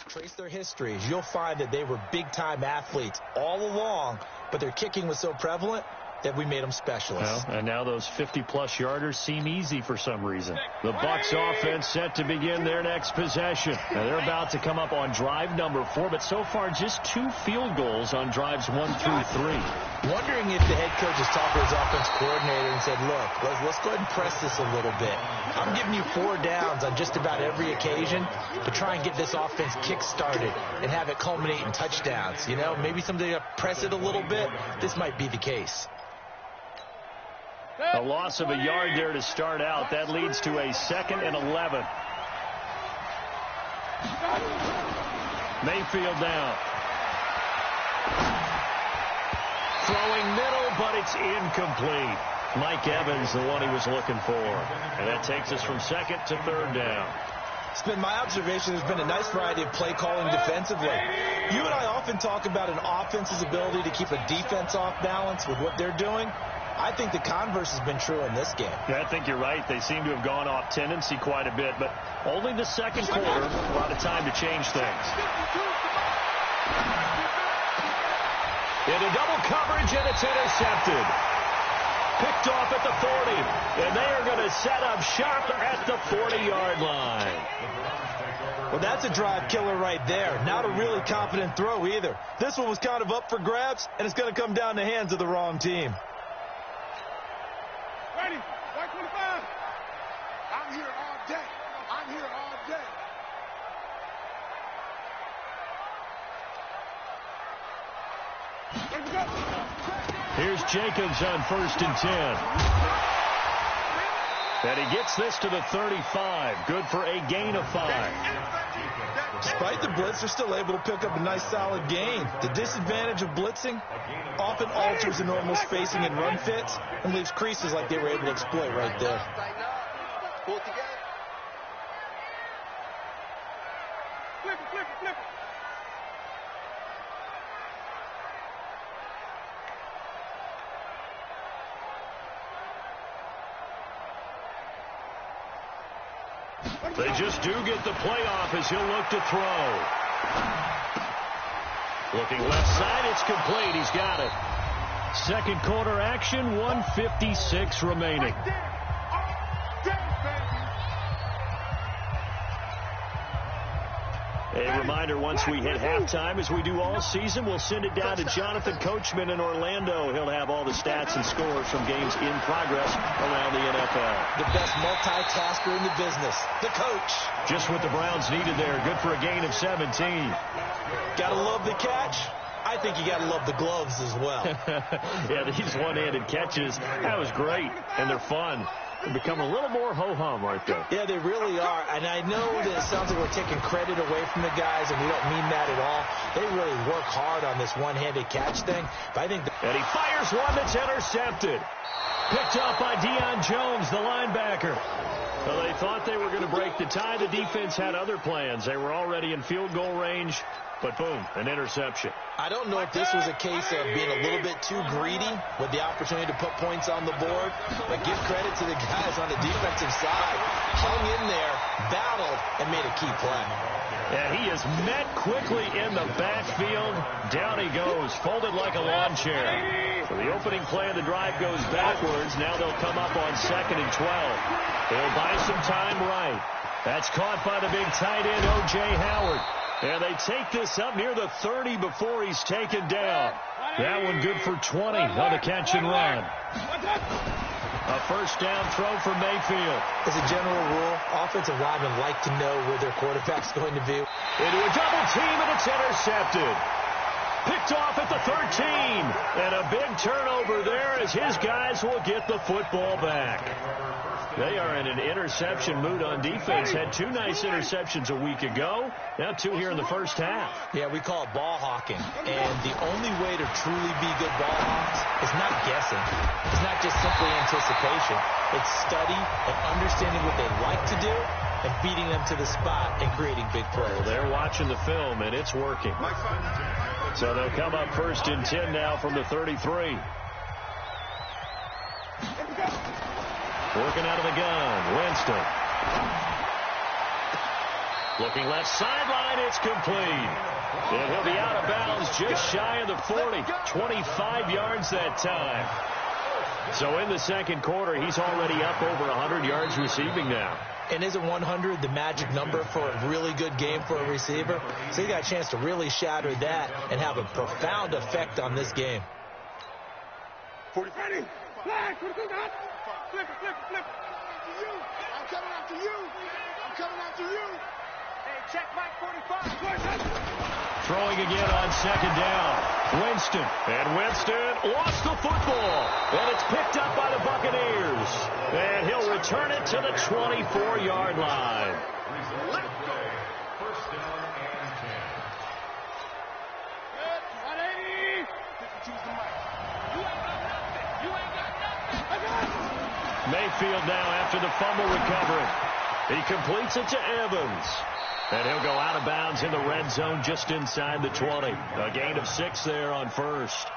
trace their histories, you'll find that they were big-time athletes all along, but their kicking was so prevalent that we made them specialists. Well, and now those 50-plus yarders seem easy for some reason. The Bucs offense set to begin their next possession. Now they're about to come up on drive number 4, but so far just 2 field goals on drives 1 through 3. Wondering if the head coach has talked to his offense coordinator and said, look, let's go ahead and press this a little bit. I'm giving you 4 downs on just about every occasion to try and get this offense kick-started and have it culminate in touchdowns. You know, maybe somebody to press it a little bit. This might be the case. A loss of a yard there to start out. That leads to a 2nd and 11. Mayfield down. Throwing middle, but it's incomplete. Mike Evans, the one he was looking for. And that takes us from 2nd to 3rd down. It's been my observation there's been a nice variety of play calling defensively. You and I often talk about an offense's ability to keep a defense off balance with what they're doing. I think the converse has been true in this game. Yeah, I think you're right. They seem to have gone off tendency quite a bit, but only the 2nd quarter, a lot of time to change things. Into double coverage, and it's intercepted. Picked off at the 40, and they are going to set up shop at the 40-yard line. Well, that's a drive killer right there. Not a really confident throw either. This one was kind of up for grabs, and it's going to come down the hands of the wrong team. Ready, 125. I'm here all day. I'm here all day. Here's Jacobs on 1st and 10. And he gets this to the 35. Good for a gain of 5. Despite the blitz, they're still able to pick up a nice solid gain. The disadvantage of blitzing often alters the normal spacing and run fits and leaves creases like they were able to exploit right there. Pull it together. Flip it, flip it, flip it. They just do get the playoff as he'll look to throw. Looking left side, it's complete. He's got it. 2nd quarter action, 1:56 remaining. A reminder, once we hit halftime, as we do all season, we'll send it down to Jonathan Coachman in Orlando. He'll have all the stats and scores from games in progress around the NFL. The best multitasker in the business, the coach. Just what the Browns needed there. Good for a gain of 17. Gotta love the catch. I think you gotta love the gloves as well. Yeah, these one-handed catches, that was great, and they're fun. They become a little more ho-hum, aren't they? Yeah, they really are. And I know that it sounds like we're taking credit away from the guys, and we don't mean that at all. They really work hard on this one-handed catch thing. But I think and he fires one that's intercepted. Picked up by Deion Jones, the linebacker. Well, they thought they were going to break the tie. The defense had other plans. They were already in field goal range. But boom, an interception. I don't know if this was a case of being a little bit too greedy with the opportunity to put points on the board, but give credit to the guys on the defensive side. Hung in there, battled, and made a key play. And he is met quickly in the backfield. Down he goes, folded like a lawn chair. So the opening play of the drive goes backwards. Now they'll come up on 2nd and 12. They'll buy some time right. That's caught by the big tight end, O.J. Howard. And they take this up near the 30 before he's taken down. That one good for 20 on the catch and run. A 1st down throw for Mayfield. As a general rule, offensive linemen like to know where their quarterback's going to be. Into a double team, and it's intercepted. Picked off at the 13. And a big turnover there as his guys will get the football back. They are in an interception mood on defense. Had 2 nice interceptions a week ago. Now 2 here in the 1st half. Yeah, we call it ball hawking. And the only way to truly be good ball hawks is not guessing. It's not just simply anticipation. It's study and understanding what they like to do and beating them to the spot and creating big plays. Well, they're watching the film, and it's working. So they'll come up 1st and 10 now from the 33. Working out of the gun, Winston. Looking left sideline, it's complete. And he'll be out of bounds just shy of the 40. 25 yards that time. So in the second quarter, he's already up over 100 yards receiving now. And isn't 100 the magic number for a really good game for a receiver? So he got a chance to really shatter that and have a profound effect on this game. 40. Ready. Flag. Flip it. I'm coming after you. Hey, check Mike 45. Throwing again on second down. Winston. And Winston lost the football. And it's picked up by the Buccaneers. And he'll return it to the 24-yard line. Let's go. First down and 10. Good. 180. Choose the mic. You ain't got nothing. I got it. Mayfield now after the fumble recovery. He completes it to Evans. And he'll go out of bounds in the red zone just inside the 20. A gain of 6 there on first.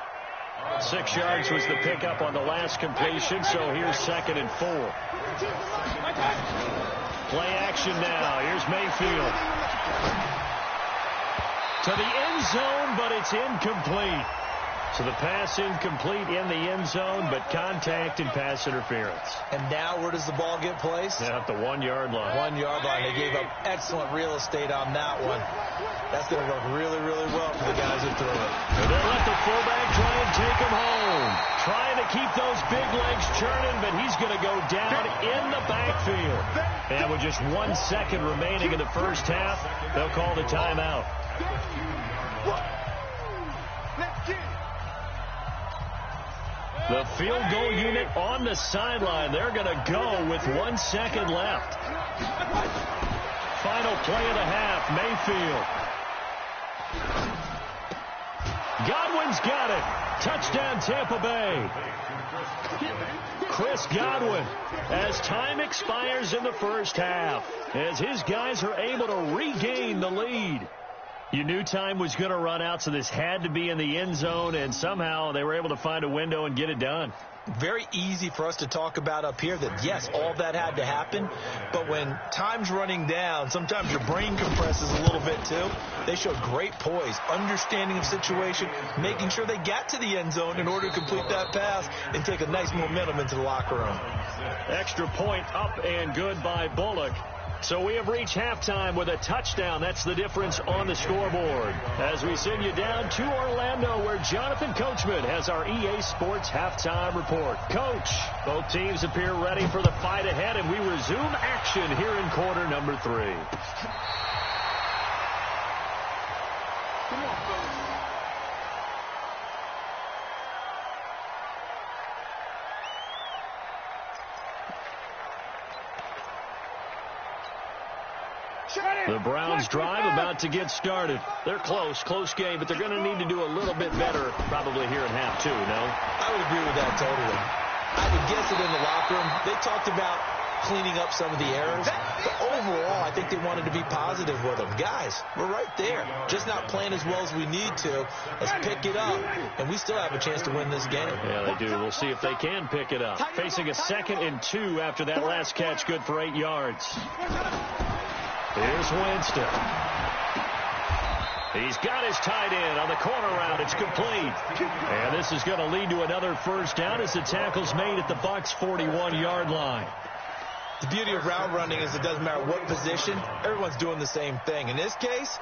6 yards was the pickup on the last completion, so here's 2nd and 4. Play action now. Here's Mayfield. To the end zone, but it's incomplete. So the pass incomplete in the end zone, but contact and pass interference. And now where does the ball get placed? At the 1-yard line. 1-yard line. They gave up excellent real estate on that one. That's going to work really, really well for the guys who threw it. And they'll let the fullback try and take him home. Trying to keep those big legs churning, but he's going to go down in the backfield. And with just 1 second remaining in the first half, they'll call the timeout. Let's get it. The field goal unit on the sideline. They're going to go with 1 second left. Final play of the half, Mayfield. Godwin's got it. Touchdown, Tampa Bay. Chris Godwin, as time expires in the first half, as his guys are able to regain the lead. You knew time was going to run out, so this had to be in the end zone, and somehow they were able to find a window and get it done. Very easy for us to talk about up here that, yes, all that had to happen, but when time's running down, sometimes your brain compresses a little bit too. They showed great poise, understanding of situation, making sure they got to the end zone in order to complete that pass and take a nice momentum into the locker room. Extra point up and good by Bullock. So we have reached halftime with a touchdown. That's the difference on the scoreboard. As we send you down to Orlando, where Jonathan Coachman has our EA Sports halftime report. Coach, both teams appear ready for the fight ahead, and we resume action here in quarter number 3. Come on, fellas. The Browns drive about to get started. They're close game, but they're going to need to do a little bit better probably here in half 2, no? I would agree with that totally. I would guess it in the locker room. They talked about cleaning up some of the errors, but overall, I think they wanted to be positive with them. Guys, we're right there. Just not playing as well as we need to. Let's pick it up, and we still have a chance to win this game. Yeah, they do. We'll see if they can pick it up. Facing a 2nd and 2 after that last catch, good for 8 yards. Here's Winston. He's got his tight end on the corner route. It's complete. And this is going to lead to another first down as the tackle's made at the Bucs' 41-yard line. The beauty of route running is it doesn't matter what position, everyone's doing the same thing. In this case,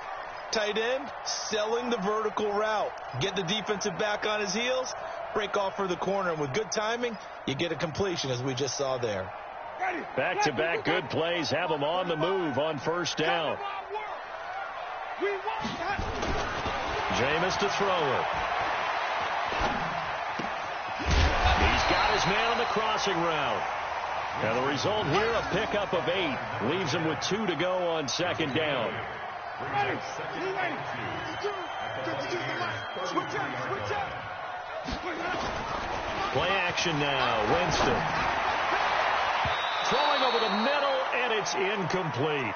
tight end, selling the vertical route. Get the defensive back on his heels, break off for the corner, and with good timing, you get a completion as we just saw there. Back-to-back good plays have them on the move on first down. Jameis to throw it. He's got his man on the crossing route. And the result here, a pickup of 8. Leaves him with 2 to go on second down. Play action now. Winston. Throwing over the middle, and it's incomplete.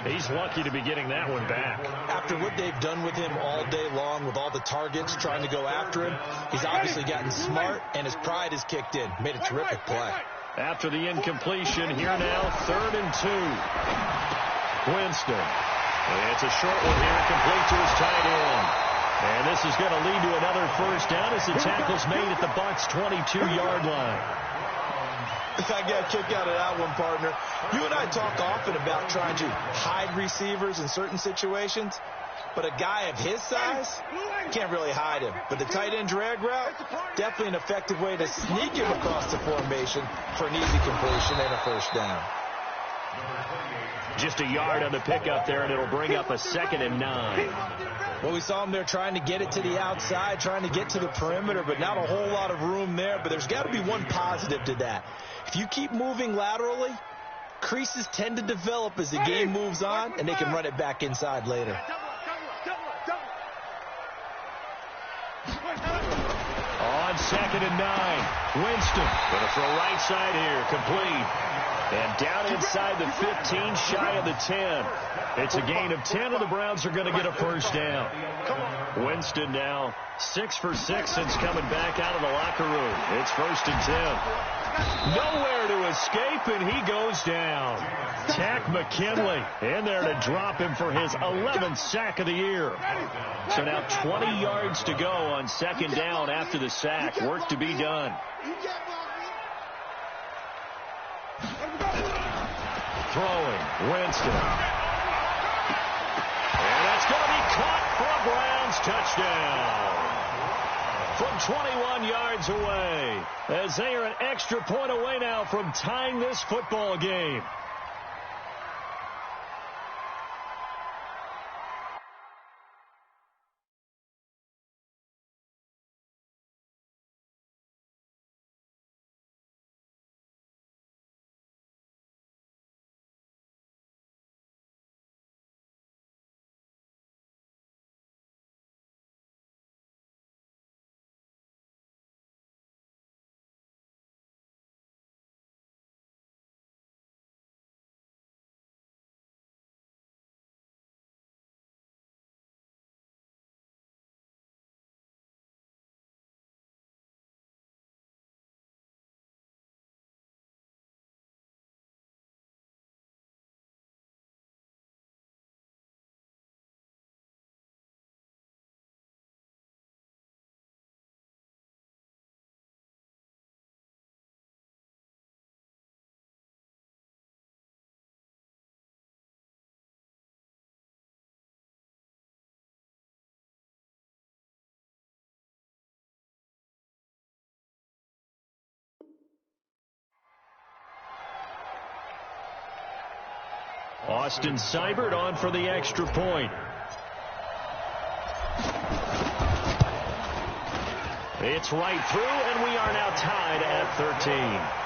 He's lucky to be getting that one back. After what they've done with him all day long, with all the targets trying to go after him, he's obviously gotten smart, and his pride has kicked in. Made a terrific play. After the incompletion, here now, 3rd and 2. Winston. It's a short one here, complete to his tight end. And this is going to lead to another first down as the tackle's made at the Bucs' 22-yard line. I got a kick out of that one, partner. You and I talk often about trying to hide receivers in certain situations, but a guy of his size can't really hide him. But the tight end drag route, definitely an effective way to sneak him across the formation for an easy completion and a first down. Just a yard on the pickup there, and it'll bring up a 2nd and 9. Well, we saw him there trying to get it to the outside, trying to get to the perimeter, but not a whole lot of room there. But there's got to be one positive to that. If you keep moving laterally, creases tend to develop as the game moves on, and they can run it back inside later. On 2nd and 9, Winston going to throw right side here, complete. And down inside the 15, shy of the 10. It's a gain of 10, and the Browns are going to get a first down. Winston now 6 for 6 since coming back out of the locker room. It's 1st and 10. Nowhere to escape, and he goes down. Tack McKinley in there to drop him for his 11th sack of the year. So now 20 yards to go on 2nd down after the sack. Work to be done. Throwing, Winston. And that's going to be caught for a Browns touchdown. From 21 yards away, as they are an extra point away now from tying this football game. Austin Seibert on for the extra point. It's right through, and we are now tied at 13.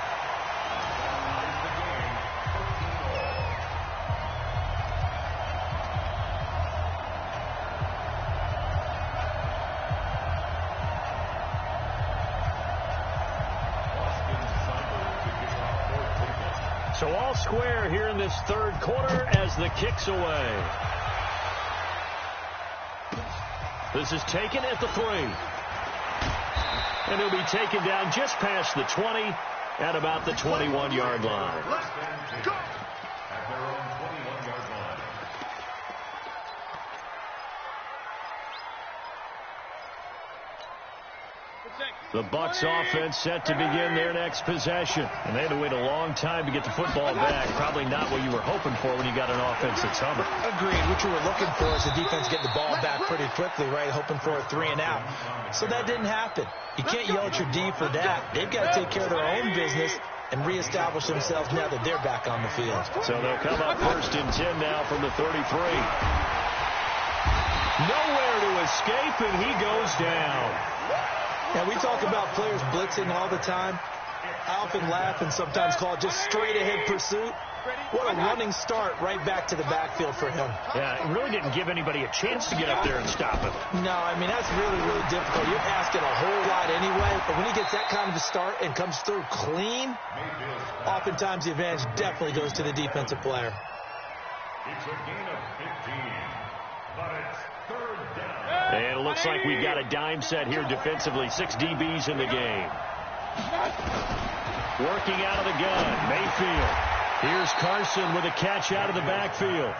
So all square here in this third quarter as the kick's away. This is taken at the 3. And he'll be taken down just past the 20 at about the 21-yard line. The Bucs offense set to begin their next possession. And they had to wait a long time to get the football back. Probably not what you were hoping for when you got an offense that's humming. Agreed. What you were looking for is the defense getting the ball back pretty quickly, right? Hoping for a 3 and out. So that didn't happen. You can't yell at your D for that. They've got to take care of their own business and reestablish themselves now that they're back on the field. So they'll come up 1st and 10 now from the 33. Nowhere to escape, and he goes down. Now, we talk about players blitzing all the time. I often laugh and sometimes call it just straight-ahead pursuit. What a running start right back to the backfield for him. Yeah, it really didn't give anybody a chance to get up there and stop him. No, I mean, that's really, really difficult. You're asking a whole lot anyway, but when he gets that kind of a start and comes through clean, oftentimes the advantage definitely goes to the defensive player. It's a gain of 15, but it's 3rd down. And it looks like we've got a dime set here defensively. 6 DBs in the game. Working out of the gun, Mayfield. Here's Carson with a catch out of the backfield.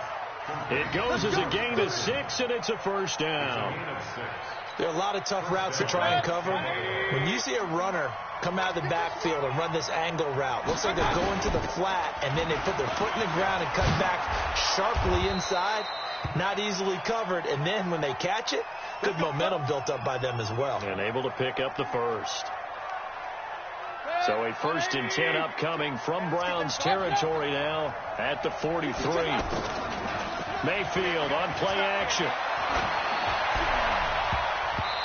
It goes as a gain of 6, and it's a first down. There are a lot of tough routes to try and cover. When you see a runner come out of the backfield and run this angle route, looks like they're going to the flat, and then they put their foot in the ground and cut back sharply inside, not easily covered. And then when they catch it, good momentum built up by them as well. And able to pick up the first. So a 1st and 10 upcoming from Browns territory now at the 43. Mayfield on play action.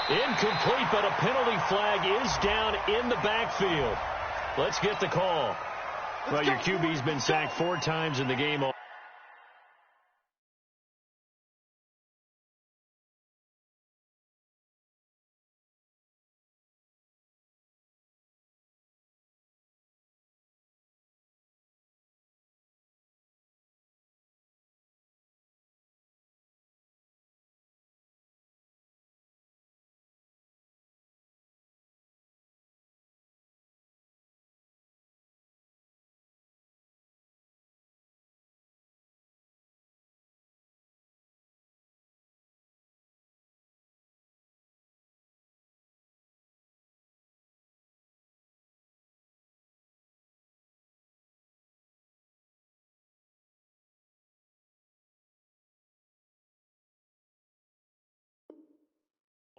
Incomplete, but a penalty flag is down in the backfield. Let's get the call. Well, your QB's been sacked 4 times in the game.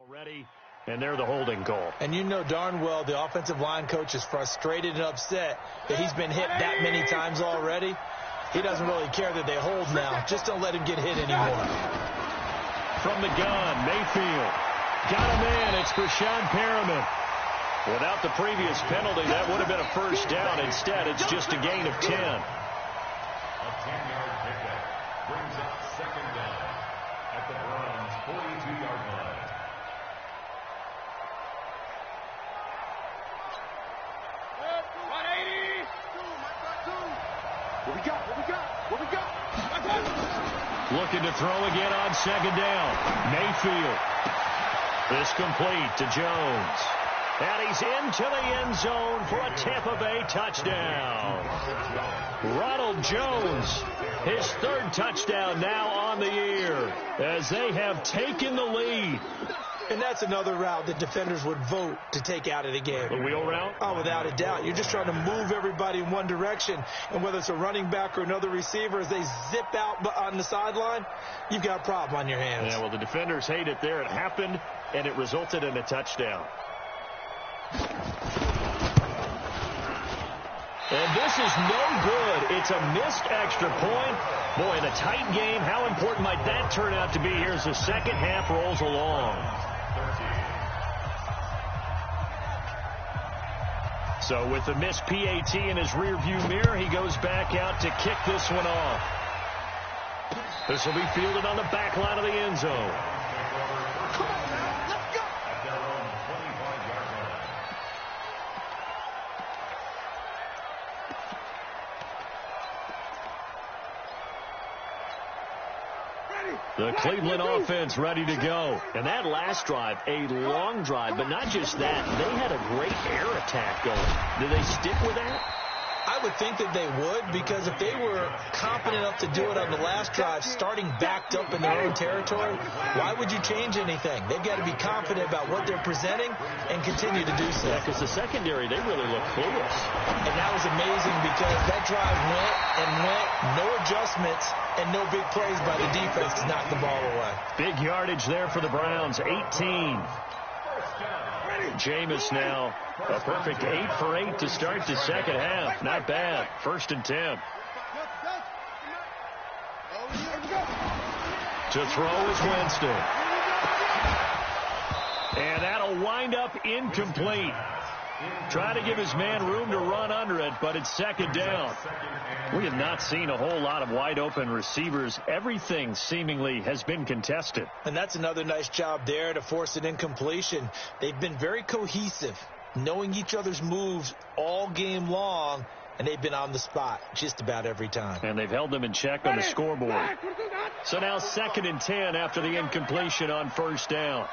Already, and they're the holding call. And you know darn well the offensive line coach is frustrated and upset that he's been hit that many times already. He doesn't really care that they hold now. Just don't let him get hit anymore. From the gun, Mayfield. Got a man. It's Brashad Perriman. Without the previous penalty, that would have been a first down. Instead, it's just a gain of 10. A 10-yard pickup brings up 2nd down at the Browns' 42-yard line. What we got? Looking to throw again on 2nd down. Mayfield. This complete to Jones. And he's into the end zone for a Tampa Bay touchdown. Ronald Jones, his 3rd touchdown now on the year as they have taken the lead. And that's another route that defenders would vote to take out of the game. The wheel route? Oh, without a doubt. You're just trying to move everybody in one direction. And whether it's a running back or another receiver, as they zip out on the sideline, you've got a problem on your hands. Yeah, well, the defenders hate it there. It happened, and it resulted in a touchdown. And this is no good. It's a missed extra point. Boy, in a tight game, how important might that turn out to be here as the second half rolls along? So with the missed PAT in his rearview mirror, he goes back out to kick this one off. This will be fielded on the back line of the end zone. The Cleveland offense ready to go. And that last drive, a long drive, but not just that. They had a great air attack going. Do they stick with that? I would think that they would, because if they were confident enough to do it on the last drive, starting backed up in their own territory, why would you change anything? They've got to be confident about what they're presenting and continue to do so. Yeah, because the secondary, they really look clueless. And that was amazing because that drive went and went, no adjustments, and no big plays by the defense to knock the ball away. Big yardage there for the Browns, 18. Jameis now, a perfect 8 for 8 to start the second half. Not bad. 1st and 10. To throw is Winston. And that'll wind up incomplete. Trying to give his man room to run under it, but it's 2nd down. We have not seen a whole lot of wide-open receivers. Everything seemingly has been contested. And that's another nice job there to force an incompletion. They've been very cohesive, knowing each other's moves all game long, and they've been on the spot just about every time. And they've held them in check on the scoreboard. So now 2nd and 10 after the incompletion on 1st down.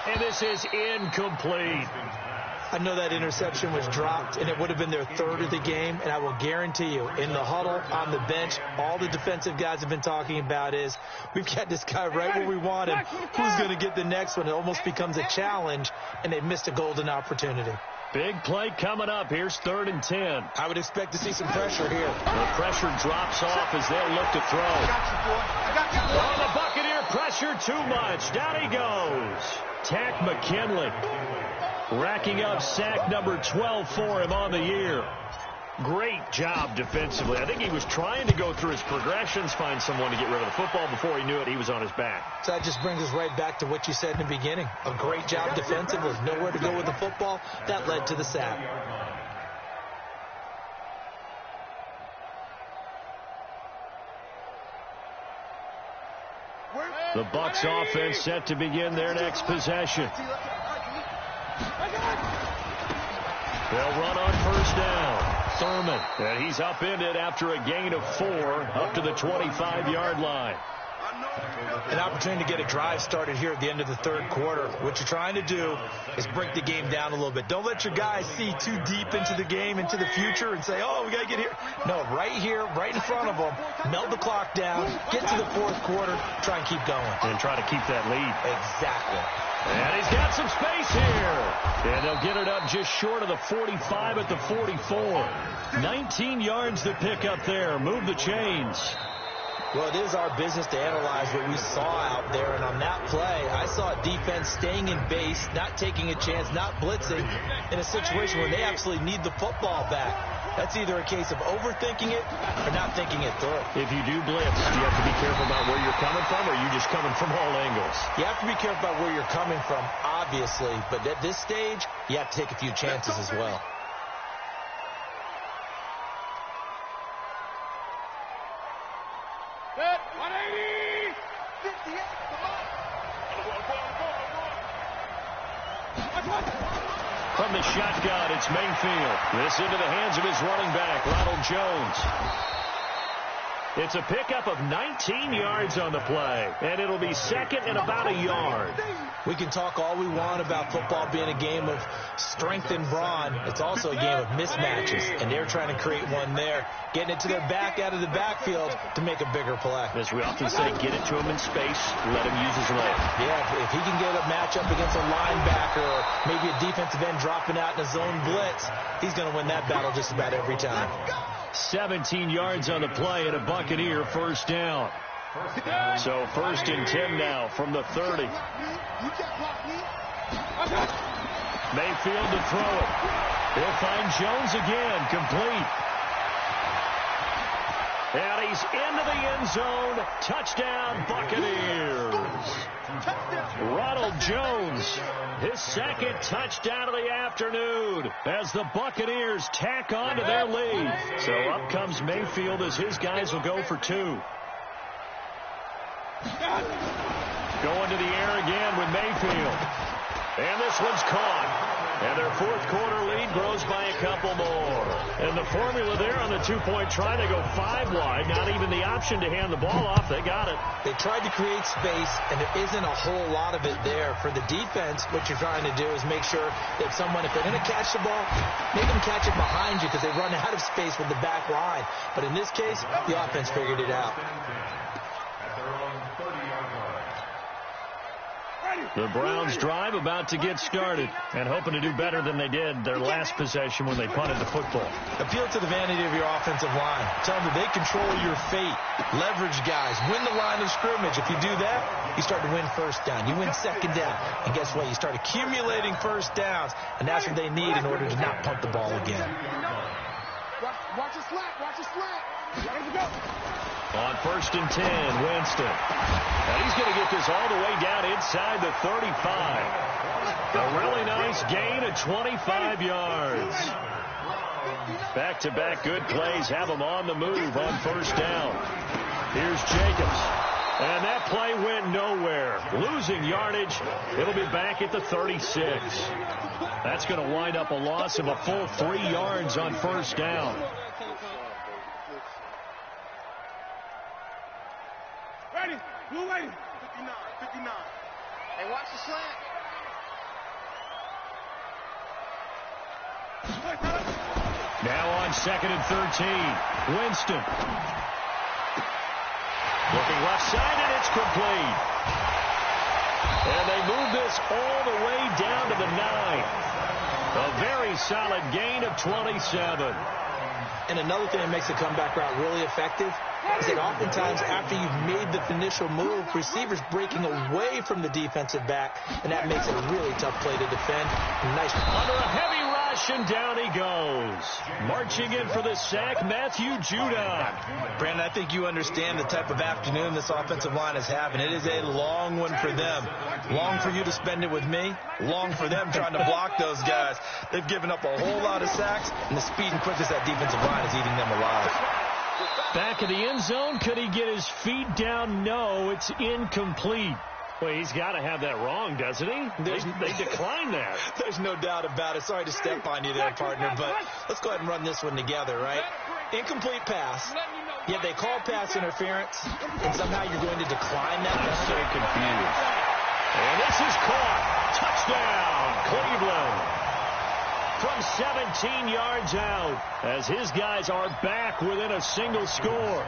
And this is incomplete. I know that interception was dropped, and it would have been their third of the game, and I will guarantee you, in the huddle, on the bench, all the defensive guys have been talking about is, we've got this guy right where we want him. Who's going to get the next one? It almost becomes a challenge, and they missed a golden opportunity. Big play coming up. Here's 3rd and 10. I would expect to see some pressure here. The pressure drops off as they'll look to throw. Oh, the Buccaneer pressure too much. Down he goes. Tack McKinley racking up sack number 12 for him on the year. Great job defensively. I think he was trying to go through his progressions, find someone to get rid of the football. Before he knew it, he was on his back. So that just brings us right back to what you said in the beginning. A great job defensively. Nowhere to go with the football. That led to the sack. The Bucs offense set to begin their next possession. They'll run on 1st down. Thurman, and he's upended after a gain of 4 up to the 25-yard line. An opportunity to get a drive started here at the end of the 3rd quarter. What you're trying to do is break the game down a little bit. Don't let your guys see too deep into the game, into the future, and say, oh, we got to get here. No, right here, right in front of them, melt the clock down, get to the 4th quarter, try and keep going. And try to keep that lead. Exactly. And he's got some space here. And they'll get it up just short of the 45 at the 44. 19 yards to pick up there. Move the chains. Well, it is our business to analyze what we saw out there, and on that play, I saw a defense staying in base, not taking a chance, not blitzing, in a situation where they absolutely need the football back. That's either a case of overthinking it or not thinking it through. If you do blitz, do you have to be careful about where you're coming from, or are you just coming from all angles? You have to be careful about where you're coming from, obviously, but at this stage, you have to take a few chances as well. Set, 180! 58, From the shotgun, it's Mayfield. This into the hands of his running back, Ronald Jones. It's a pickup of 19 yards on the play, and it'll be 2nd and about a yard. We can talk all we want about football being a game of strength and brawn. It's also a game of mismatches, and they're trying to create one there, getting it to their back out of the backfield to make a bigger play. As we often say, get it to him in space, let him use his leg. Yeah, if he can get a matchup against a linebacker or maybe a defensive end dropping out in a zone blitz, he's going to win that battle just about every time. 17 yards on the play and a Buccaneer 1st down. So 1st and 10 now from the 30. Mayfield to throw it. He'll find Jones again, complete. And he's into the end zone. Touchdown, Buccaneers. Ronald Jones, his 2nd touchdown of the afternoon as the Buccaneers tack on to their lead. So up comes Mayfield as his guys will go for 2. Going to the air again with Mayfield. And this one's caught. And their 4th quarter lead grows by a couple more. And the formula there on the 2-point try, they go 5 wide. Not even the option to hand the ball off. They got it. They tried to create space, and there isn't a whole lot of it there. For the defense, what you're trying to do is make sure that if they're going to catch the ball, make them catch it behind you because they run out of space with the back line. But in this case, the offense figured it out. The Browns drive about to get started and hoping to do better than they did their last possession when they punted the football. Appeal to the vanity of your offensive line. Tell them that they control your fate. Leverage guys. Win the line of scrimmage. If you do that, you start to win 1st down. You win 2nd down. And guess what? You start accumulating 1st downs. And that's what they need in order to not punt the ball again. Watch your slack. Watch your slack. Ready to go. On 1st and 10, Winston. And he's going to get this all the way down inside the 35. A really nice gain of 25 yards. Back-to-back good plays have them on the move on 1st down. Here's Jacobs. And that play went nowhere. Losing yardage. It'll be back at the 36. That's going to wind up a loss of a full 3 yards on 1st down. Ready. Blue lady. 59. 59. Hey, watch the slant. Now on 2nd and 13. Winston. Looking left side, and it's complete. And they move this all the way down to the 9. A very solid gain of 27. And another thing that makes the comeback route really effective is that oftentimes after you've made the initial move, receivers breaking away from the defensive back, and that makes it a really tough play to defend. Nice. Under a heavy rush, and down he goes. Marching in for the sack, Matthew Judon. Brandon, I think you understand the type of afternoon this offensive line is having. It is a long one for them. Long for you to spend it with me. Long for them trying to block those guys. They've given up a whole lot of sacks, and the speed and quickness of that defensive line is eating them alive. Back of the end zone. Could he get his feet down? No, it's incomplete. Well, he's got to have that wrong, doesn't he? They declined that. There's no doubt about it. Sorry to step on you there, partner, but let's go ahead and run this one together, right? Incomplete pass. Yet they call pass interference, and somehow you're going to decline that. I'm so confused. And this is caught. Touchdown, Cleveland. From 17 yards out, as his guys are back within a single score.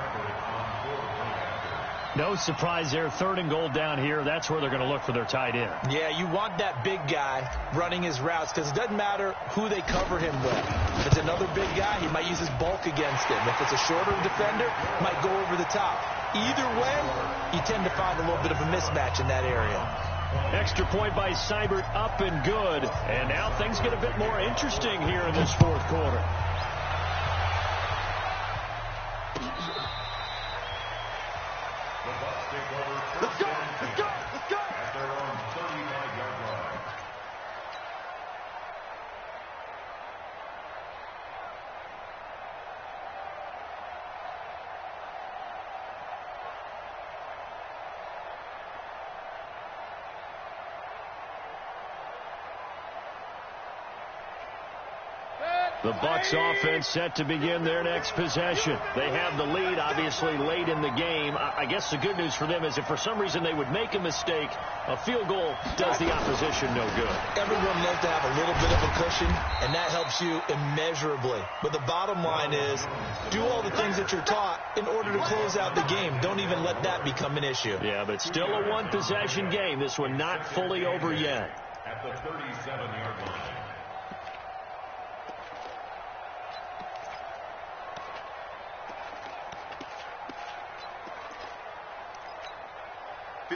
No surprise there. 3rd and goal down here. That's where they're going to look for their tight end. Yeah, you want that big guy running his routes because it doesn't matter who they cover him with. If it's another big guy, he might use his bulk against him. If it's a shorter defender, might go over the top. Either way, you tend to find a little bit of a mismatch in that area. Extra point by Seibert, up and good. And now things get a bit more interesting here in this 4th quarter. Let's go! Let's go! Let's go! At their own 35-yard line. The Bucs offense set to begin their next possession. They have the lead, obviously, late in the game. I guess the good news for them is if for some reason they would make a mistake, a field goal does the opposition no good. Everyone loves to have a little bit of a cushion, and that helps you immeasurably. But the bottom line is do all the things that you're taught in order to close out the game. Don't even let that become an issue. Yeah, but still a one-possession game. This one not fully over yet. At the 37-yard line.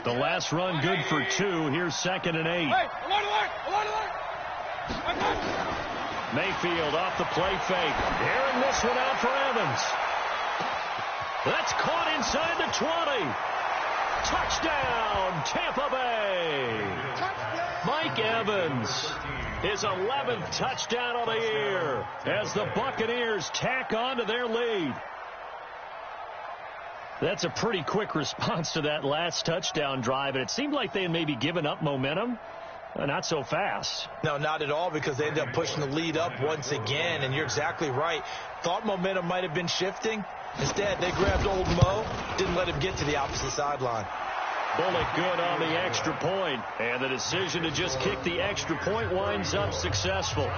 The last run good for 2. Here's 2nd and 8. Hey, alert! Mayfield off the play fake. Airing this one out for Evans. That's caught inside the 20. Touchdown, Tampa Bay. Mike Evans, his 11th touchdown of the year as the Buccaneers tack on to their lead. That's a pretty quick response to that last touchdown drive, and it seemed like they had maybe given up momentum. Not so fast. No, not at all, because they ended up pushing the lead up once again, and you're exactly right. Thought momentum might have been shifting. Instead, they grabbed old Mo, didn't let him get to the opposite sideline. Bullock good on the extra point, and the decision to just kick the extra point winds up successful.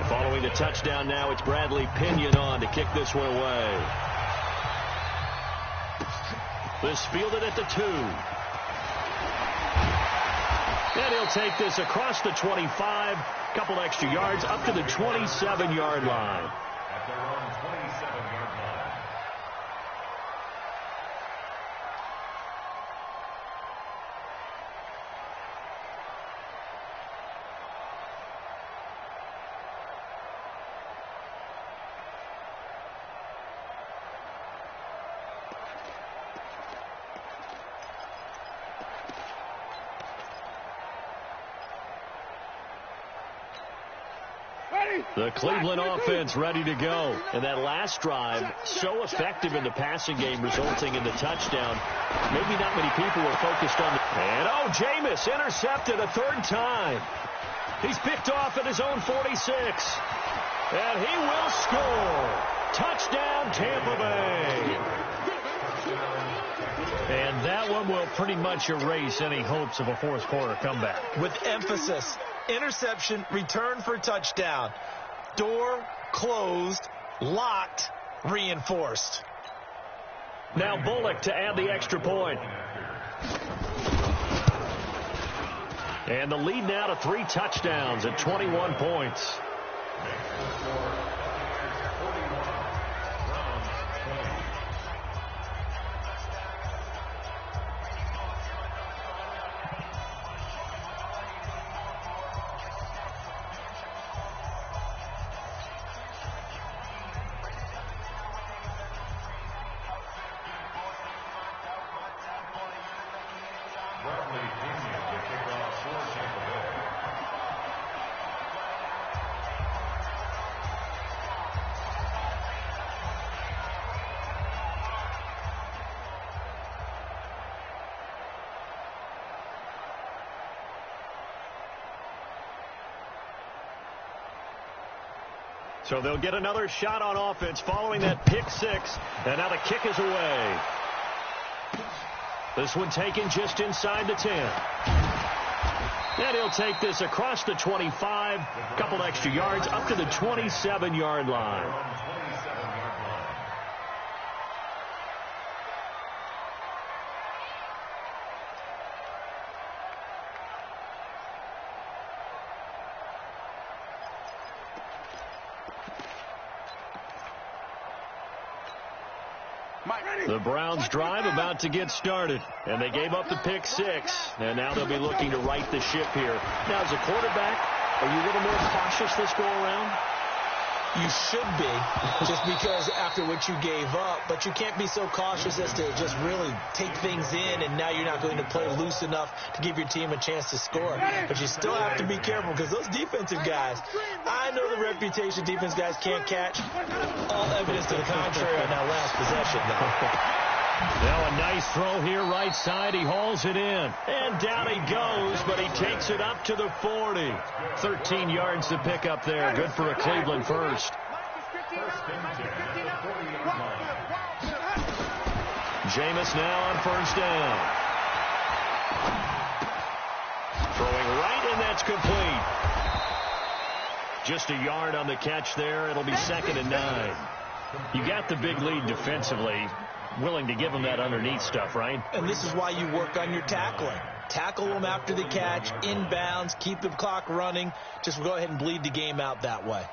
Following the touchdown now, it's Bradley Pinion on to kick this one away. This fielded at the 2. And he'll take this across the 25, couple extra yards, up to the 27-yard line. At their own 27-yard line. The Cleveland offense ready to go. And that last drive, so effective in the passing game, resulting in the touchdown. Maybe not many people were focused on the... And, Jameis intercepted a 3rd time. He's picked off at his own 46. And he will score. Touchdown, Tampa Bay. And that one will pretty much erase any hopes of a fourth quarter comeback. With emphasis, interception, return for touchdown. Door closed, locked, reinforced. Now Bullock to add the extra point. And the lead now to 3 touchdowns at 21 points. So they'll get another shot on offense following that pick 6. And now the kick is away. This one taken just inside the 10. And he'll take this across the 25. A couple extra yards up to the 27-yard line. The Browns drive about to get started, and they gave up the pick 6, and now they'll be looking to right the ship here. Now, as a quarterback, are you a little more cautious this go around? You should be, just because after what you gave up, but you can't be so cautious as to just really take things in, and now you're not going to play loose enough to give your team a chance to score. But you still have to be careful, because those defensive guys, I know the reputation defense guys can't catch. All evidence to the contrary on that last possession, though. Now a nice throw here right side. He hauls it in. And down he goes, but he takes it up to the 40. 13 yards to pick up there. Good for a Cleveland first. Jameis now on first down. Throwing right, and that's complete. Just a yard on the catch there. It'll be 2nd and 9. You got the big lead defensively. Willing to give them that underneath stuff, right? And this is why you work on your tackling. Tackle them after the catch, inbounds, keep the clock running. Just go ahead and bleed the game out that way.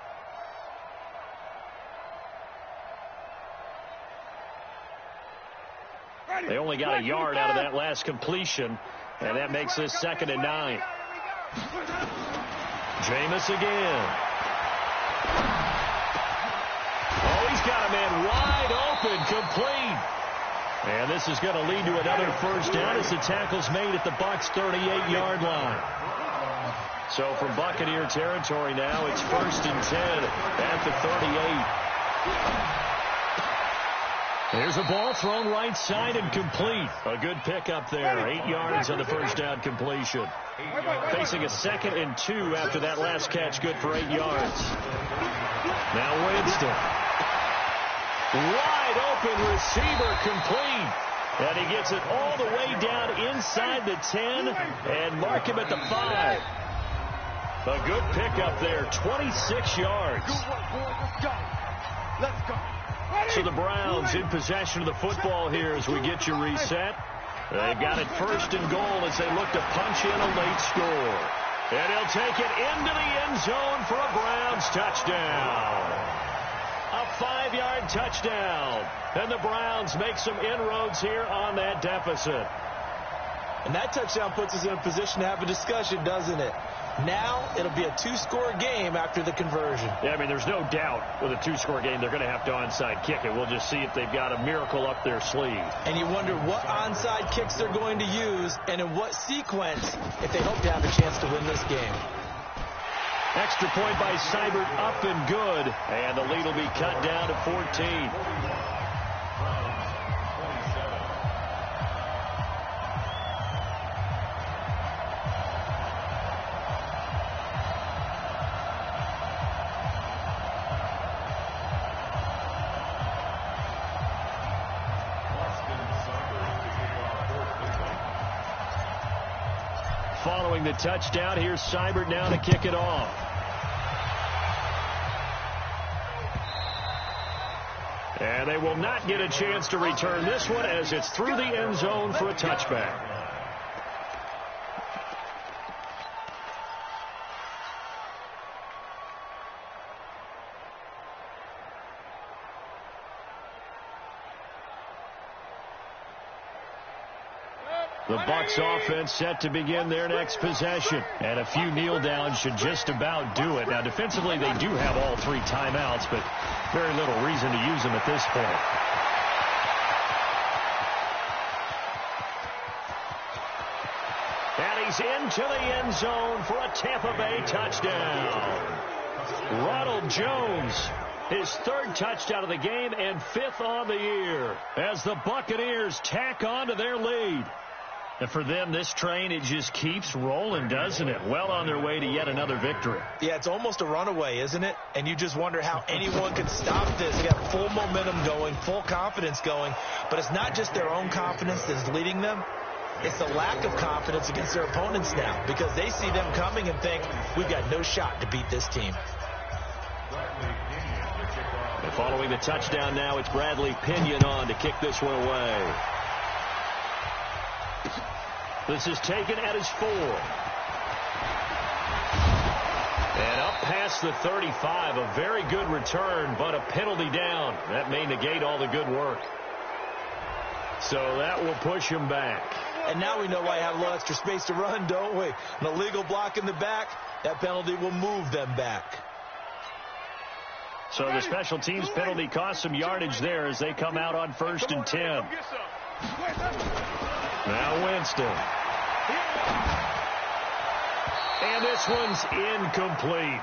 They only got a yard out of that last completion, and that makes this 2nd and 9. Jameis again. Oh, he's got a man wide open, complete. And this is going to lead to another first down as the tackle's made at the Bucs' 38-yard line. So from Buccaneer territory now, it's 1st and 10 at the 38. There's a ball thrown right side and complete. A good pickup there. 8 yards on the first down completion. Facing a 2nd and 2 after that last catch, good for 8 yards. Now Winston. Wide open receiver, complete. And he gets it all the way down inside the 10 and mark him at the 5. A good pickup there, 26 yards. Let's go. So the Browns in possession of the football here as we get you reset. They've got it 1st and goal as they look to punch in a late score. And he'll take it into the end zone for a Browns touchdown. A 5-yard touchdown. And the Browns make some inroads here on that deficit. And that touchdown puts us in a position to have a discussion, doesn't it? Now it'll be a 2-score game after the conversion. Yeah, I mean, there's no doubt with a 2-score game they're going to have to onside kick it. We'll just see if they've got a miracle up their sleeve. And you wonder what onside kicks they're going to use and in what sequence if they hope to have a chance to win this game. Extra point by Seibert, up and good. And the lead will be cut down to 14. following the touchdown. Here's Seibert now to kick it off. And they will not get a chance to return this one as it's through the end zone for a touchback. The Bucs offense set to begin their next possession. And a few kneel downs should just about do it. Now, defensively, they do have all 3 timeouts, but very little reason to use them at this point. And he's into the end zone for a Tampa Bay touchdown. Ronald Jones, his 3rd touchdown of the game and 5th on the year as the Buccaneers tack on to their lead. And for them, this train, it just keeps rolling, doesn't it? Well on their way to yet another victory. Yeah, it's almost a runaway, isn't it? And you just wonder how anyone could stop this. They got full momentum going, full confidence going. But it's not just their own confidence that's leading them. It's the lack of confidence against their opponents now because they see them coming and think, we've got no shot to beat this team. And following the touchdown now, it's Bradley Pinion on to kick this one away. This is taken at his 4. And up past the 35, a very good return, but a penalty down. That may negate all the good work. So that will push him back. And now we know why you have a little extra space to run, don't we? An illegal block in the back, that penalty will move them back. So the special teams penalty cost some yardage there as they come out on 1st and 10. Now Winston. And this one's incomplete.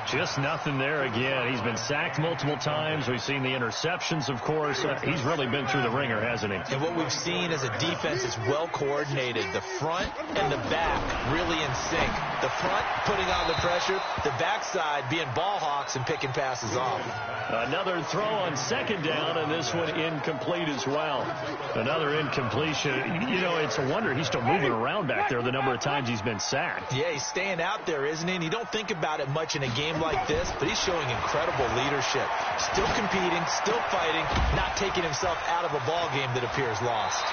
Just nothing there again. He's been sacked multiple times. We've seen the interceptions, of course. He's really been through the ringer, hasn't he? And what we've seen is a defense that's well coordinated. The front and the back really in sync. The front putting on the pressure. The backside being ball hawks and picking passes off. Another throw on 2nd down, and this one incomplete as well. Another incompletion. You know, it's a wonder he's still moving around back there the number of times he's been sacked. Yeah, he's staying out there, isn't he? And you don't think about it much in a game like this, but he's showing incredible leadership. Still competing, still fighting, not taking himself out of a ball game that appears lost.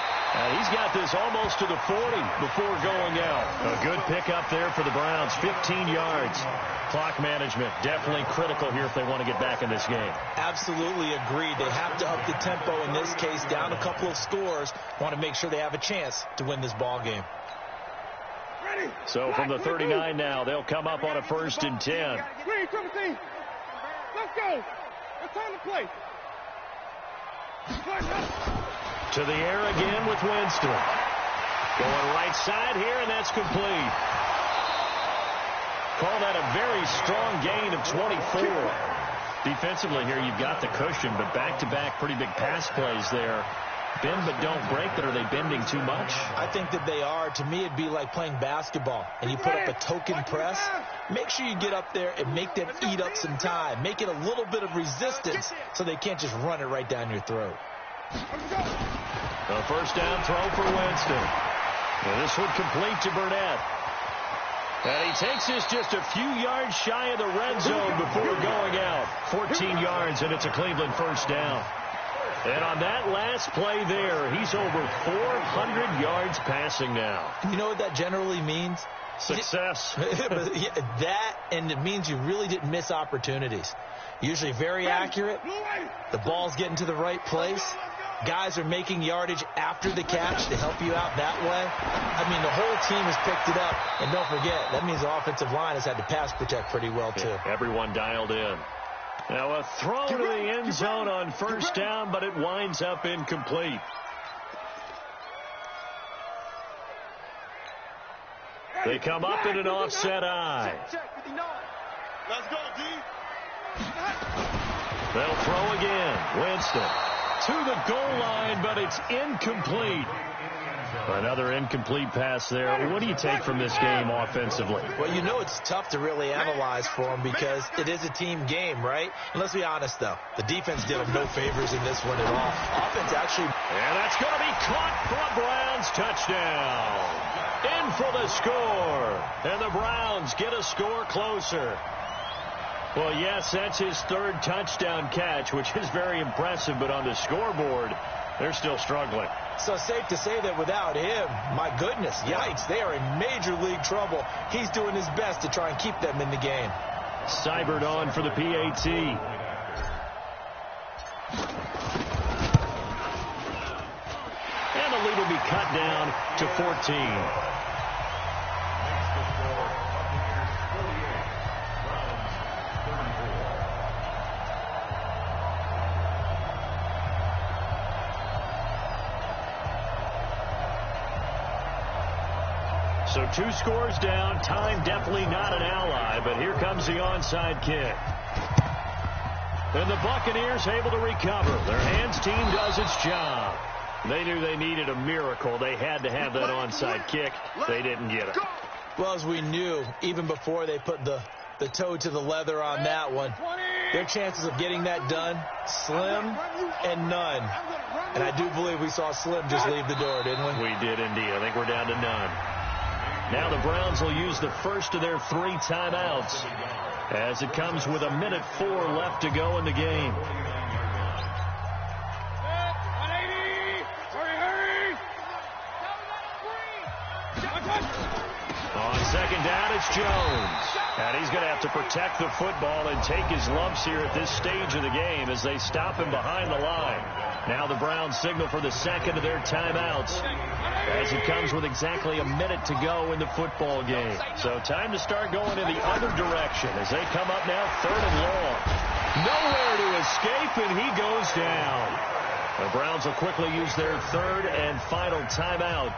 He's got this almost to the 40 before going out. A good pickup there for the Browns, 15 yards. Clock management definitely critical here if they want to get back in this game. Absolutely agreed. They have to up the tempo in this case, down a couple of scores. Want to make sure they have a chance to win this ball game. So from the 39 now, they'll come up on a 1st and 10. Let's go. It's time to play. To the air again with Winston. Going right side here, and that's complete. Call that a very strong gain of 24. Defensively here, you've got the cushion, but back-to-back pretty big pass plays there. Bend but don't break, but are they bending too much? I think that they are. To me, it'd be like playing basketball, and you put up a token press. Make sure you get up there and make them eat up some time. Make it a little bit of resistance so they can't just run it right down your throat. A 1st down throw for Winston. And this one complete to Burnett. And he takes this just a few yards shy of the red zone before going out. 14 yards, and it's a Cleveland 1st down. And on that last play there, he's over 400 yards passing now. You know what that generally means? Success. That, and it means you really didn't miss opportunities. Usually very accurate. The ball's getting to the right place. Guys are making yardage after the catch to help you out that way. I mean, the whole team has picked it up. And don't forget, that means the offensive line has had to pass protect pretty well, too. Yeah, everyone dialed in. Now a throw to the end zone on 1st down, but it winds up incomplete. They come up in an offset eye. Let's go, D. They'll throw again. Winston to the goal line, but it's incomplete. Another incomplete pass there. What do you take from this game offensively? Well, you know it's tough to really analyze for them because it is a team game, right? And let's be honest, though. The defense did them no favors in this one at all. Offense actually... And that's going to be caught for a Browns touchdown. In for the score. And the Browns get a score closer. Well, yes, that's his third touchdown catch, which is very impressive. But on the scoreboard, they're still struggling. So safe to say that without him, my goodness, yikes, they are in major league trouble. He's doing his best to try and keep them in the game. Seibert on for the PAT. And the lead will be cut down to 14. So 2 scores down. Time definitely not an ally, but here comes the onside kick. And the Buccaneers able to recover. Their hands team does its job. They knew they needed a miracle. They had to have that onside kick. They didn't get it. Well, as we knew, even before they put the toe to the leather on that one, their chances of getting that done, slim and none. And I do believe we saw Slim just leave the door, didn't we? We did indeed. I think we're down to none. Now the Browns will use the first of their 3 timeouts as it comes with 1:04 left to go in the game. 180! Hurry! On second down, it's Jones. And he's going to have to protect the football and take his lumps here at this stage of the game as they stop him behind the line. Now the Browns signal for the second of their timeouts as it comes with exactly 1 minute to go in the football game. So time to start going in the other direction as they come up now 3rd and long. Nowhere to escape, and he goes down. The Browns will quickly use their 3rd and final timeout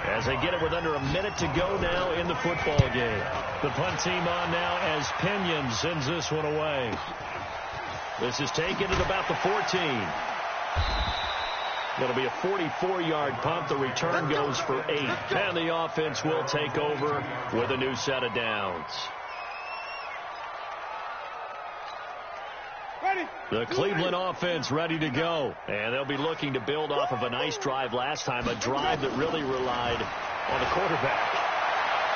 as they get it with under 1 minute to go now in the football game. The punt team on now as Pinion sends this one away. This is taken at about the 14. It'll be a 44-yard punt. The return goes for 8. And the offense will take over with a new set of downs. The Cleveland offense ready to go. And they'll be looking to build off of a nice drive last time, a drive that really relied on the quarterback.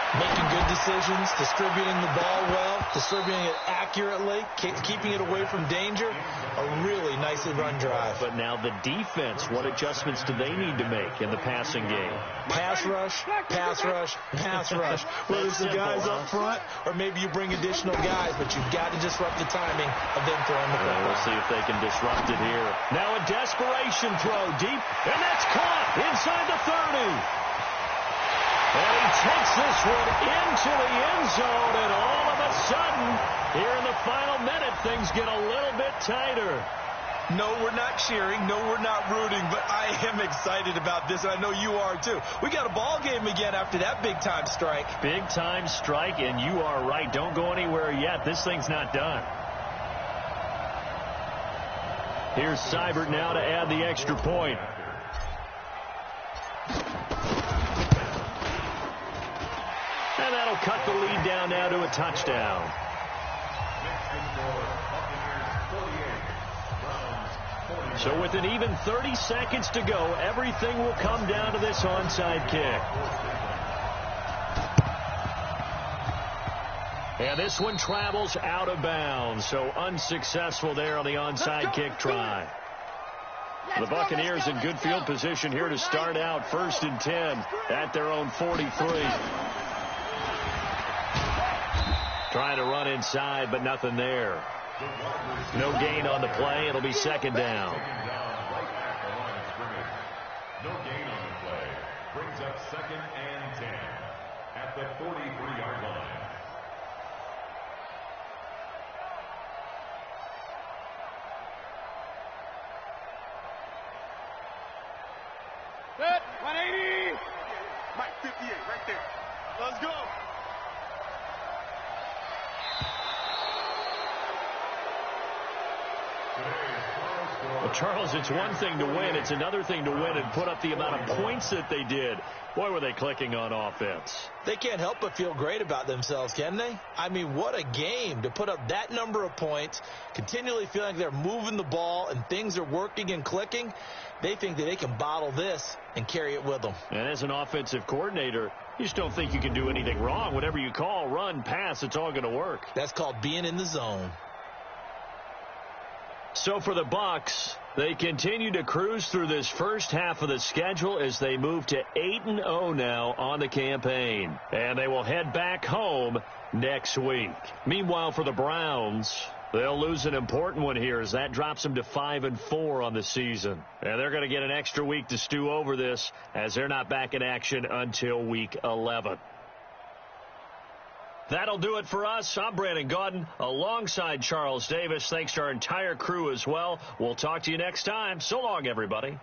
Making good decisions, distributing the ball well, distributing it accurately, keeping it away from danger. A really nicely run drive. But now the defense, what adjustments do they need to make in the passing game? Pass rush, pass rush, pass rush. Whether it's the guys up front or maybe you bring additional guys, but you've got to disrupt the timing of them throwing the football. We'll see if they can disrupt it here. Now a desperation throw deep, and that's caught inside the 30. And he takes this one into the end zone, and all of a sudden, here in the final minute, things get a little bit tighter. No, we're not cheering. No, we're not rooting, but I am excited about this, and I know you are too. We got a ball game again after that big-time strike. Big-time strike, and you are right. Don't go anywhere yet. This thing's not done. Here's Seibert now to add the extra point. And that'll cut the lead down now to a touchdown. So with an even 30 seconds to go, everything will come down to this onside kick. And this one travels out of bounds, so unsuccessful there on the onside kick try. The Buccaneers in good field position here to start out 1st and 10 at their own 43. Trying to run inside, but nothing there. No gain on the play. It'll be 2nd down. No gain on the play. Brings up 2nd and 10 at the 43-yard line. Set, 180. Mike, 58, right there. Let's go. Today's Well, Charles, it's one thing to win. It's another thing to win and put up the amount of points that they did. Boy, were they clicking on offense. They can't help but feel great about themselves, can they? I mean, what a game to put up that number of points, continually feeling like they're moving the ball and things are working and clicking. They think that they can bottle this and carry it with them. And as an offensive coordinator, you just don't think you can do anything wrong. Whatever you call, run, pass, it's all going to work. That's called being in the zone. So for the Bucs, they continue to cruise through this first half of the schedule as they move to 8-0 now on the campaign. And they will head back home next week. Meanwhile, for the Browns, they'll lose an important one here as that drops them to 5-4 on the season. And they're going to get an extra week to stew over this as they're not back in action until week 11. That'll do it for us. I'm Brandon Gaudin alongside Charles Davis. Thanks to our entire crew as well. We'll talk to you next time. So long, everybody.